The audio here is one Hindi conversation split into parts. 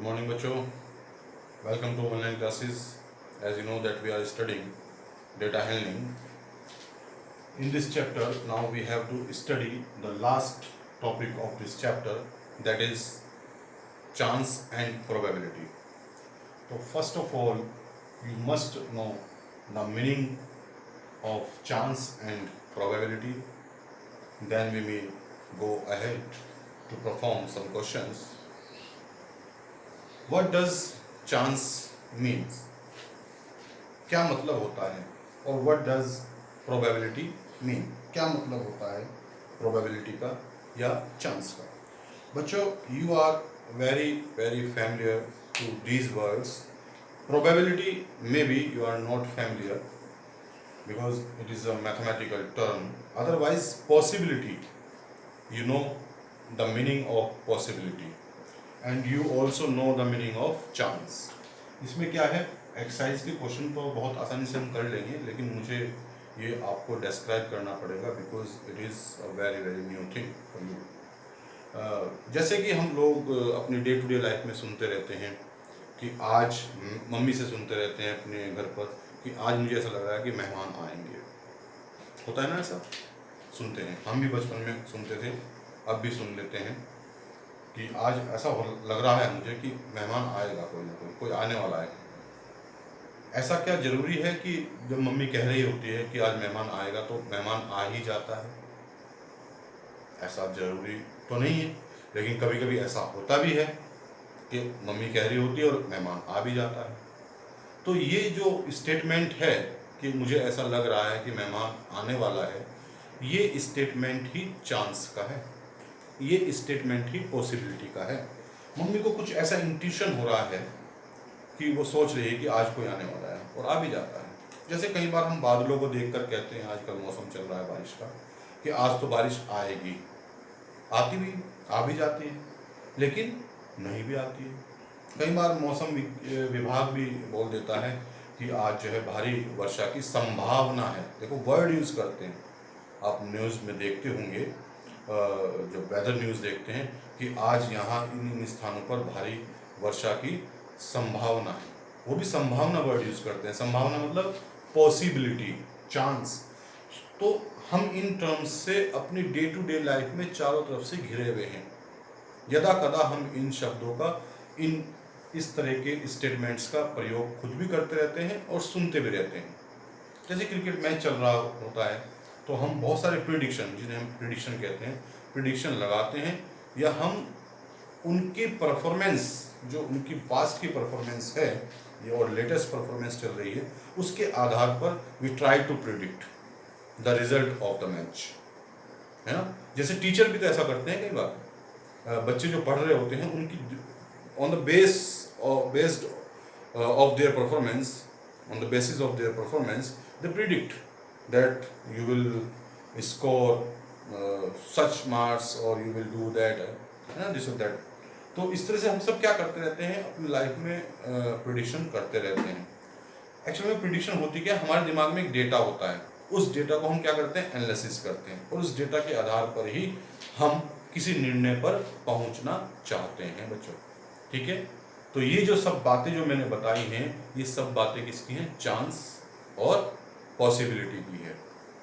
morning बच्चों, welcome to online classes. As you know that we are studying data handling. In this chapter now we have to study the last topic of this chapter, that is chance and probability. So first of all you must know the meaning of chance and probability. Then we may go ahead to perform some questions. What does chance means? क्या मतलब होता है? और what does probability mean? क्या मतलब होता है probability का या chance का? बच्चों, you are very familiar to these words. Probability maybe you are not familiar because it is a mathematical term. Otherwise possibility, you know the meaning of possibility. And you also know the meaning of chance. इसमें क्या है, एक्सरसाइज के क्वेश्चन तो बहुत आसानी से हम कर लेंगे, लेकिन मुझे ये आपको डिस्क्राइब करना पड़ेगा because it is a very new thing for you. जैसे कि हम लोग अपनी डे टू डे लाइफ में सुनते रहते हैं कि आज मम्मी से सुनते रहते हैं अपने घर पर कि आज मुझे ऐसा लग रहा है कि मेहमान आएंगे. होता है ना, ऐसा सुनते हैं. हम भी बचपन में सुनते थे, अब भी सुन लेते हैं कि आज ऐसा लग रहा है मुझे कि मेहमान आएगा, कोई ना कोई आने वाला है. ऐसा क्या ज़रूरी है कि जब मम्मी कह रही होती है कि आज मेहमान आएगा तो मेहमान आ ही जाता है? ऐसा ज़रूरी तो नहीं है, लेकिन कभी कभी ऐसा होता भी है कि मम्मी कह रही होती है और मेहमान आ भी जाता है. तो ये जो स्टेटमेंट है कि मुझे ऐसा लग रहा है कि मेहमान आने वाला है, ये स्टेटमेंट ही चांस का है, ये स्टेटमेंट ही पॉसिबिलिटी का है. मम्मी को कुछ ऐसा इंट्यूशन हो रहा है कि वो सोच रही है कि आज कोई आने वाला है और आ भी जाता है. जैसे कई बार हम बादलों को देखकर कहते हैं, आजकल मौसम चल रहा है बारिश का, कि आज तो बारिश आएगी. आती भी, आ भी जाती है, लेकिन नहीं भी आती है. कई बार मौसम विभाग भी बोल देता है कि आज जो है भारी वर्षा की संभावना है. देखो वर्ड यूज़ करते हैं, आप न्यूज़ में देखते होंगे, जो वेदर न्यूज़ देखते हैं कि आज यहाँ इन स्थानों पर भारी वर्षा की संभावना है. वो भी संभावना वर्ड यूज़ करते हैं. संभावना मतलब पॉसिबिलिटी, चांस. तो हम इन टर्म्स से अपनी डे टू डे लाइफ में चारों तरफ से घिरे हुए हैं. यदा कदा हम इन शब्दों का, इन इस तरह के स्टेटमेंट्स का प्रयोग खुद भी करते रहते हैं और सुनते भी रहते हैं. जैसे क्रिकेट मैच चल रहा होता है तो हम बहुत सारे प्रिडिक्शन, जिन्हें हम प्रिडिक्शन कहते हैं, प्रिडिक्शन लगाते हैं, या हम उनकी परफॉर्मेंस, जो उनकी पास्ट की परफॉर्मेंस है ये और लेटेस्ट परफॉर्मेंस चल रही है, उसके आधार पर we try to predict the result of the match, है ना. जैसे टीचर भी तो ऐसा करते हैं कई बार. बच्चे जो पढ़ रहे होते हैं उनकी on the based of their performance, on the basis of their performance, they predict that you will score such marks or you will do that, this or that. तो इस तरह से हम सब क्या करते रहते हैं अपनी लाइफ में, प्रिडिक्शन करते रहते हैं. एक्चुअली में प्रिडिक्शन होती क्या, हमारे दिमाग में एक डेटा होता है, उस डेटा को हम क्या करते हैं, एनालिसिस करते हैं, और उस डेटा के आधार पर ही हम किसी निर्णय पर पहुंचना चाहते हैं बच्चों. ठीक है. तो ये जो सब बातें जो मैंने बताई हैं, ये सब बातें किसकी हैं, चांस और पॉसिबिलिटी की है,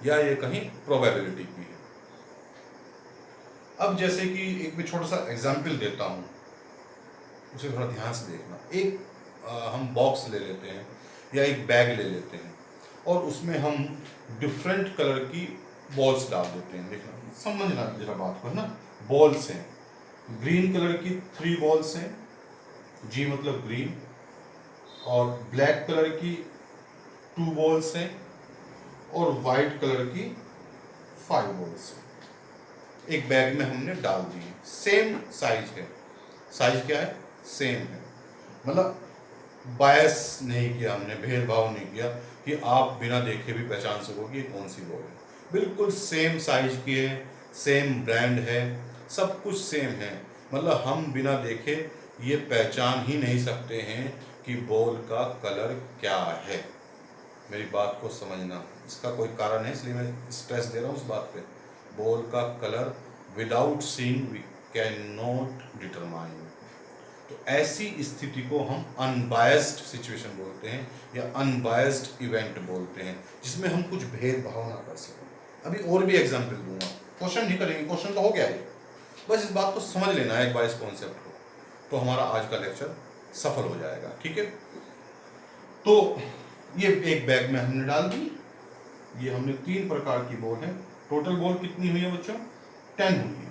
या ये कहीं प्रोबेबिलिटी की है. अब जैसे कि एक मैं छोटा सा एग्जाम्पल देता हूँ, उसे थोड़ा ध्यान से देखना. एक हम बॉक्स ले लेते हैं या एक बैग ले लेते हैं और उसमें हम डिफरेंट कलर की बॉल्स डाल देते हैं. देखना, समझना जरा बात को, है ना. बॉल्स हैं, ग्रीन कलर की 3 बॉल्स हैं, जी मतलब ग्रीन, और ब्लैक कलर की 2 बॉल्स हैं, और वाइट कलर की 5 बॉल्स हैं. एक बैग में हमने डाल दिए. सेम साइज है. साइज क्या है, सेम है. मतलब बायस नहीं किया हमने, भेदभाव नहीं किया कि आप बिना देखे भी पहचान सकोगे ये कौन सी बॉल है. बिल्कुल सेम साइज की है, सेम ब्रांड है, सब कुछ सेम है. मतलब हम बिना देखे ये पहचान ही नहीं सकते हैं कि बॉल का कलर क्या है. मेरी बात को समझना, इसका कोई कारण है, इसलिए मैं स्ट्रेस दे रहा हूँ उस बात पे. बॉल का colour without seeing we can not determine. तो ऐसी स्थिति को हम अनबायस्ड सिचुएशन बोलते हैं या अनबायस्ड इवेंट बोलते हैं, जिसमें हम कुछ भेदभाव ना कर सकें। अभी और भी एग्जाम्पल दूंगा, क्वेश्चन नहीं करेंगे, क्वेश्चन तो हो गया है, बस इस बात को समझ लेना है एक बार इस कॉन्सेप्ट को, तो हमारा आज का लेक्चर सफल हो जाएगा। ठीक है, तो ये एक बैग में हमने डाल दी, ये हमने 3 प्रकार की बॉल है। टोटल बॉल कितनी हुई है बच्चों? 10 हुई है।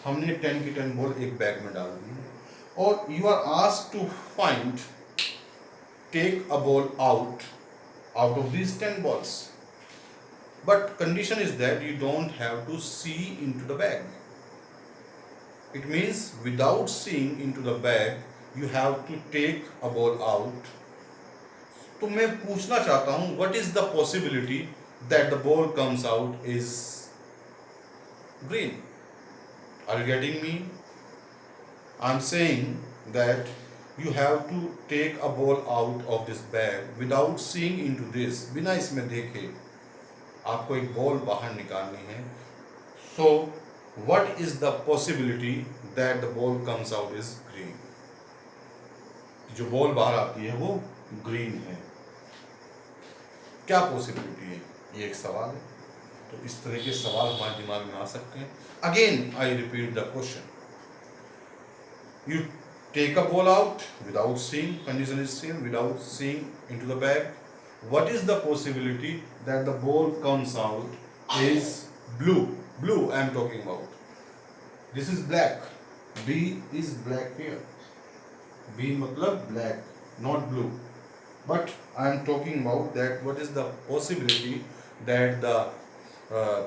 हमने 10 की 10 बॉल एक बैग में डाल दी है, और you are asked to find, take a ball out of these 10 balls, but condition is that you don't have to see into the bag. It means without seeing into the bag you have to take a ball out. तो मैं पूछना चाहता हूं, what is the possibility that the ball comes out is green? Are you getting me? I'm saying that you have to take a ball out of this bag without seeing into this. बिना इसमें देखे आपको एक बॉल बाहर निकालनी है। So what is the possibility that the ball comes out is green? जो बॉल बाहर आती है वो ग्रीन है। क्या पॉसिबिलिटी है? ये एक सवाल है। तो इस तरह के सवाल हमारे दिमाग में आ सकते हैं। Again I repeat the question, you take a ball out without seeing, condition is same, without seeing into the bag, what is the possibility that the ball comes out is blue? Blue I am talking about, this is black, B is black here, B मतलब black, not blue, but I am talking about that what is the possibility that the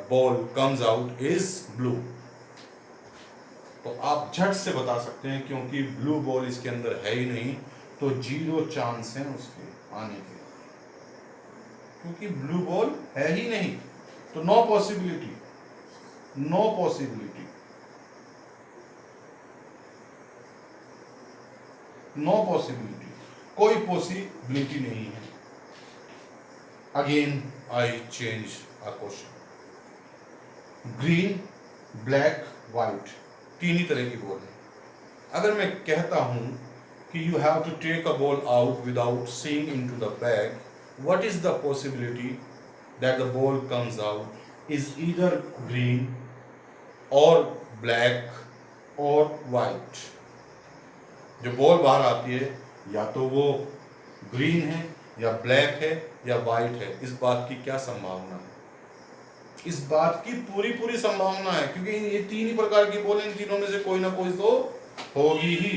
ball comes out is blue. तो आप झट से बता सकते हैं, क्योंकि ब्लू बॉल इसके अंदर है ही नहीं, तो 0 चांस है उसके आने के, क्योंकि ब्लू बॉल है ही नहीं, तो no possibility, no possibility, no possibility, कोई पॉसिबिलिटी नहीं है। Again I change a question, green, black, white, 3 ही तरह की बॉल है। अगर मैं कहता हूं कि you have to take a ball out without seeing into the bag, what is the possibility that the ball comes out is either green और ब्लैक और वाइट। जो बॉल बाहर आती है या तो वो ग्रीन है या ब्लैक है या वाइट है। इस बात की क्या संभावना है? इस बात की पूरी संभावना है, क्योंकि ये 3 ही प्रकार की बॉल, इन तीनों में से कोई ना कोई तो होगी ही।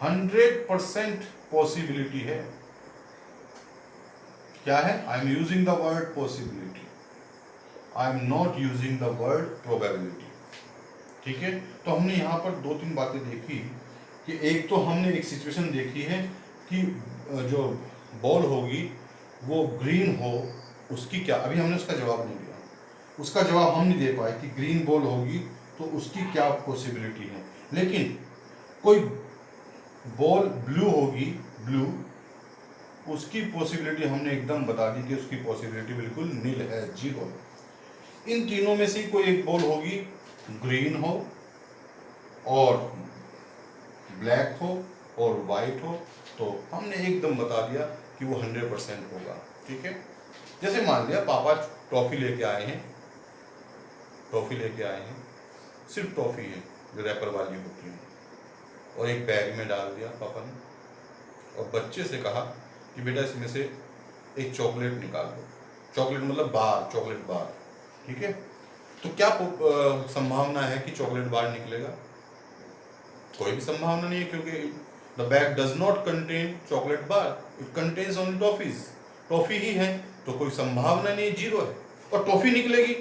100% पॉसिबिलिटी है। क्या है? I am using the word possibility, I am not using the word probability. ठीक है, तो हमने यहाँ पर 2-3 बातें देखी कि एक तो हमने एक सिचुएशन देखी है कि जो बॉल होगी वो ग्रीन हो, उसकी क्या, अभी हमने उसका जवाब नहीं दिया, उसका जवाब हम नहीं दे पाए कि ग्रीन बॉल होगी तो उसकी क्या पॉसिबिलिटी है। लेकिन कोई बॉल ब्लू होगी, ब्लू, उसकी पॉसिबिलिटी हमने एकदम बता दी कि उसकी पॉसिबिलिटी बिल्कुल नील है, 0। इन तीनों में से कोई एक बॉल होगी, ग्रीन हो और ब्लैक हो और वाइट हो, तो हमने एकदम बता दिया कि वो 100% होगा। ठीक है, जैसे मान लिया पापा टॉफी लेके आए हैं, टॉफी लेके आए हैं, सिर्फ टॉफी है जो रैपर वाली होती है, और एक बैग में डाल दिया पापा ने, और बच्चे से कहा कि बेटा इसमें से एक चॉकलेट निकाल दो। चॉकलेट मतलब बार, चॉकलेट बार। ठीक है, तो क्या संभावना है कि चॉकलेट बार निकलेगा? कोई भी संभावना नहीं है, क्योंकि the bag does not contain chocolate bar, it contains only toffees. Toffee ही है तो कोई संभावना नहीं, 0 है। और टॉफी निकलेगी,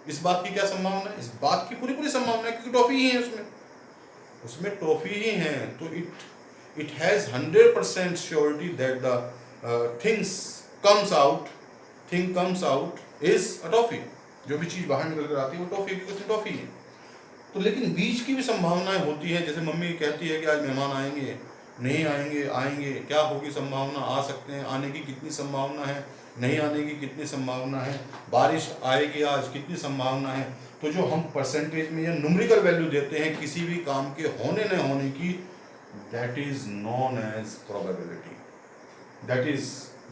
इस बात की क्या संभावना है? इस बात की पूरी संभावना है, क्योंकि टॉफी ही है उसमें टॉफी ही है, तो it has 100% surety that the thing comes out is a toffee. जो भी चीज बाहर निकल कर आती है वो टॉफी, क्योंकि उसमें टॉफी है। तो लेकिन बीच की भी संभावनाएं होती है, जैसे मम्मी कहती है कि आज मेहमान आएंगे, नहीं आएंगे, आएंगे, क्या होगी संभावना? आ सकते हैं, आने की कितनी संभावना है, नहीं आने की कितनी संभावना है, बारिश आएगी आज, कितनी संभावना है। तो जो हम परसेंटेज में या न्यूमेरिकल वैल्यू देते हैं किसी भी काम के होने न होने की, that is known as probability, that is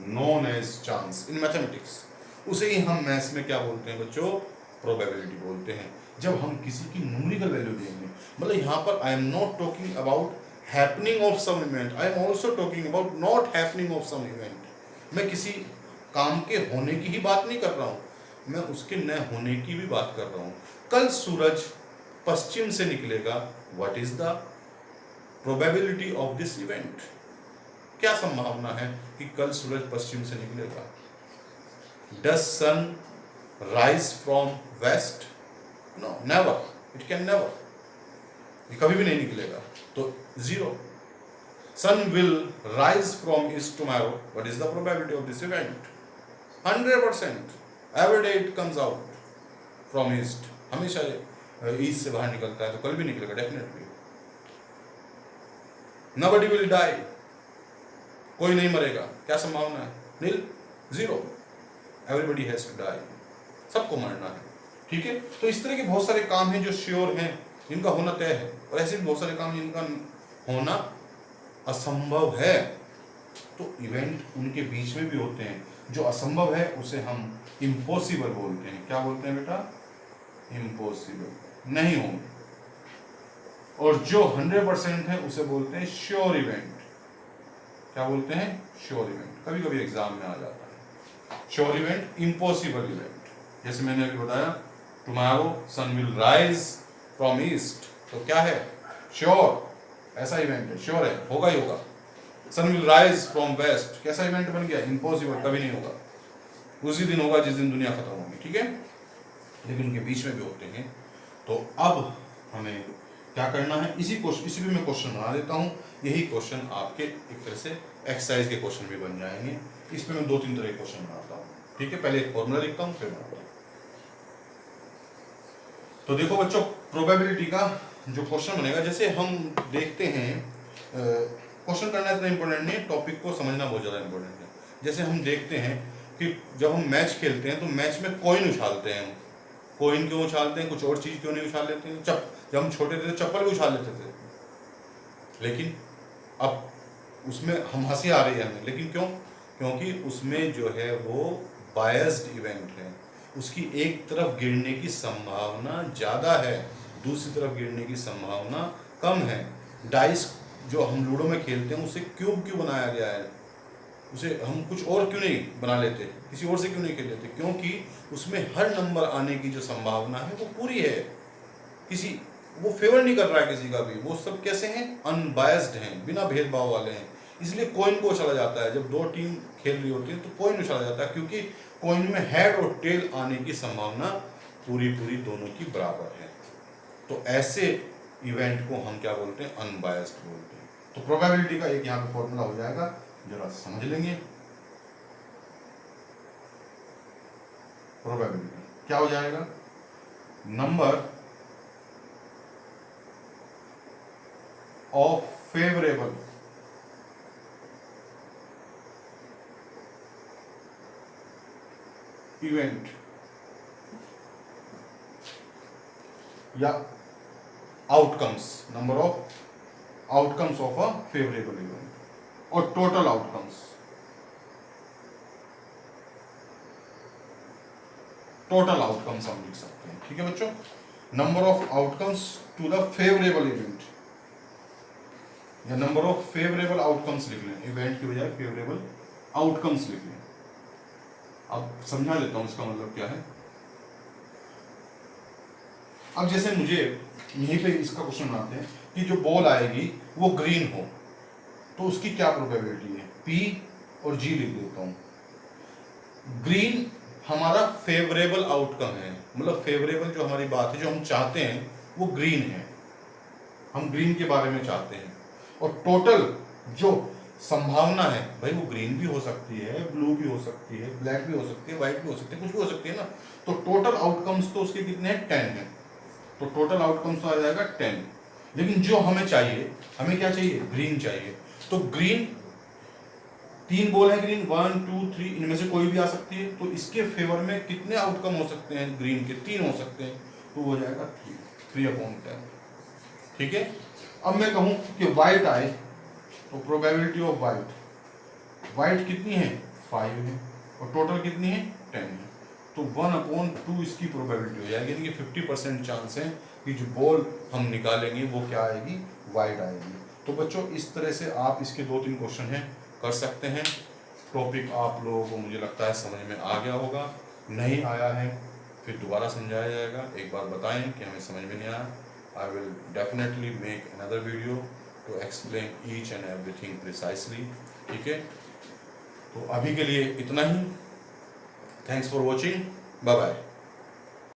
known as chance in mathematics. उसे ही हम मैथ्स में क्या बोलते हैं बच्चों? प्रोबेबिलिटी बोलते हैं। जब हम किसी की न्यूमेरिकल वैल्यू देंगे, मतलब यहाँ पर I am not talking about happening of some event, I am also talking about not happening of some event. मैं किसी काम के होने की ही बात नहीं कर रहा हूँ, मैं उसके न होने की भी बात कर रहा हूँ। कल सूरज पश्चिम से निकलेगा, what is the probability of this event? क्या संभावना है कि कल सूरज पश्चिम से निकलेगा? Does sun rise from west? No, never, it can never, ये कभी भी नहीं निकलेगा, तो zero. Sun will rise from east tomorrow, what is the probability of this event? 100%, every day it comes out from east, हमेशा ईस्ट से बाहर निकलता है, तो कल भी निकलेगा डेफिनेटली। नबडी विल डाई, कोई नहीं मरेगा, क्या संभावना है? Nil, zero, everybody has to die, सबको मरना है, ठीक है। तो इस तरह के बहुत सारे काम हैं जो श्योर हैं, जिनका होना तय है, और ऐसे भी बहुत सारे काम जिनका होना असंभव है। तो इवेंट उनके बीच में भी होते हैं, जो असंभव है उसे हम इम्पॉसिबल बोलते हैं। क्या बोलते हैं बेटा? इम्पॉसिबल, नहीं होंगे। और जो 100% है उसे बोलते हैं श्योर इवेंट। क्या बोलते हैं? Sure event. कभी कभी एग्जाम में आ जाता है श्योर इवेंट, इम्पॉसिबल इवेंट। जैसे मैंने अभी बताया, tomorrow sun will rise from east, तो क्या है? श्योर, ऐसा इवेंट है, श्योर है, होगा ही होगा। सन विल राइज फ्रॉम वेस्ट, कैसा इवेंट बन गया? इम्पॉसिबल, कभी नहीं होगा, उसी दिन होगा जिस दिन दुनिया खत्म होगी, ठीक है। लेकिन उनके बीच में भी होते हैं। तो अब हमें क्या करना है? इसी पे मैं क्वेश्चन बना देता हूँ। यही क्वेश्चन आपके एक तरह से एक्सरसाइज के क्वेश्चन भी बन जाएंगे। इस पे मैं 2-3 तरह के क्वेश्चन बनाता हूँ, ठीक है। पहले एक फॉर्मूला लिखता हूँ, फिर बनाता हूँ। तो देखो बच्चों, प्रोबेबिलिटी का जो क्वेश्चन बनेगा, जैसे हम देखते हैं, क्वेश्चन करना इतना इंपॉर्टेंट नहीं है, टॉपिक को समझना बहुत ज़्यादा इंपॉर्टेंट है। जैसे हम देखते हैं कि जब हम मैच खेलते हैं तो मैच में कॉइन उछालते हैं। कॉइन क्यों उछालते हैं? कुछ और चीज़ क्यों नहीं उछाल लेते हैं? जब हम छोटे थे चप्पल भी उछाल लेते थे, लेकिन अब उसमें हम हंसी आ रही है हमें, लेकिन क्यों? क्योंकि उसमें जो है वो बायस्ड इवेंट है, उसकी एक तरफ गिरने की संभावना ज़्यादा है, दूसरी तरफ गिरने की संभावना कम है। डाइस जो हम लूडो में खेलते हैं उसे क्यूब क्यों बनाया गया है? उसे हम कुछ और क्यों नहीं बना लेते, किसी और से क्यों नहीं खेल लेते? क्योंकि उसमें हर नंबर आने की जो संभावना है वो पूरी है, किसी वो फेवर नहीं कर रहा है किसी का भी, वो सब कैसे हैं? अनबायस्ड हैं, बिना भेदभाव वाले हैं। इसलिए कॉइन को उछाला जाता है। जब दो टीम खेल रही होती है तो कॉइन उछाला जाता है, क्योंकि कॉइन में हेड और टेल आने की संभावना पूरी दोनों की बराबर है। तो ऐसे इवेंट को हम क्या बोलते हैं? अनबायस्ड बोलते हैं। तो प्रोबेबिलिटी का एक यहाँ पे फॉर्मूला हो जाएगा, जरा समझ लेंगे। प्रोबेबिलिटी क्या हो जाएगा? नंबर ऑफ फेवरेबल इवेंट या outcomes, number of outcomes of a favourable event, और टोटल आउटकम्स, टोटल आउटकम्स हम लिख सकते हैं, ठीक है बच्चों। Number of outcomes to the favourable event, या नंबर ऑफ फेवरेबल आउटकम्स लिख लें, इवेंट की बजाय फेवरेबल आउटकम्स लिख लें। अब समझा देता हूं इसका मतलब क्या है। अब जैसे मुझे यहीं पे इसका क्वेश्चन बनाते हैं कि जो बॉल आएगी वो ग्रीन हो, तो उसकी क्या प्रोबेबिलिटी है? P और G लिख देता हूं। ग्रीन हमारा फेवरेबल आउटकम है, मतलब फेवरेबल जो हमारी बात है, जो हम चाहते हैं वो ग्रीन है, हम ग्रीन के बारे में चाहते हैं। और टोटल जो संभावना है भाई, वो ग्रीन भी हो सकती है, ब्लू भी हो सकती है, ब्लैक भी हो सकती है, व्हाइट भी हो सकती है, कुछ भी हो सकती है ना। तो टोटल आउटकम्स तो उसके कितने हैं? 10 हैं। तो टोटल आउटकम्स तो आ जाएगा 10। लेकिन जो हमें चाहिए, हमें क्या चाहिए? ग्रीन चाहिए। तो ग्रीन, 3 बॉल है ग्रीन, 1 2 3, इनमें से कोई भी आ सकती है। तो इसके फेवर में कितने आउटकम हो सकते हैं? ग्रीन के 3 हो सकते हैं। तो हो जाएगा 3/10, ठीक है। अब मैं कहूँ कि वाइट आए तो प्रोबेबिलिटी ऑफ वाइट कितनी है 5 है और टोटल कितनी है 10 है, तो 1/2 इसकी प्रोबेबिलिटी हो जाएगी, यानी कि 50% चांस है कि जो बॉल हम निकालेंगे वो क्या आएगी, वाइट आएगी। तो बच्चों इस तरह से आप इसके 2-3 क्वेश्चन हैं कर सकते हैं। टॉपिक आप लोगों को मुझे लगता है समझ में आ गया होगा, नहीं आया है फिर दोबारा समझाया जाएगा, एक बार बताएं कि हमें समझ में नहीं आया। I will definitely make another video to explain each and everything precisely, ठीक है। तो अभी के लिए इतना ही, thanks for watching, bye bye.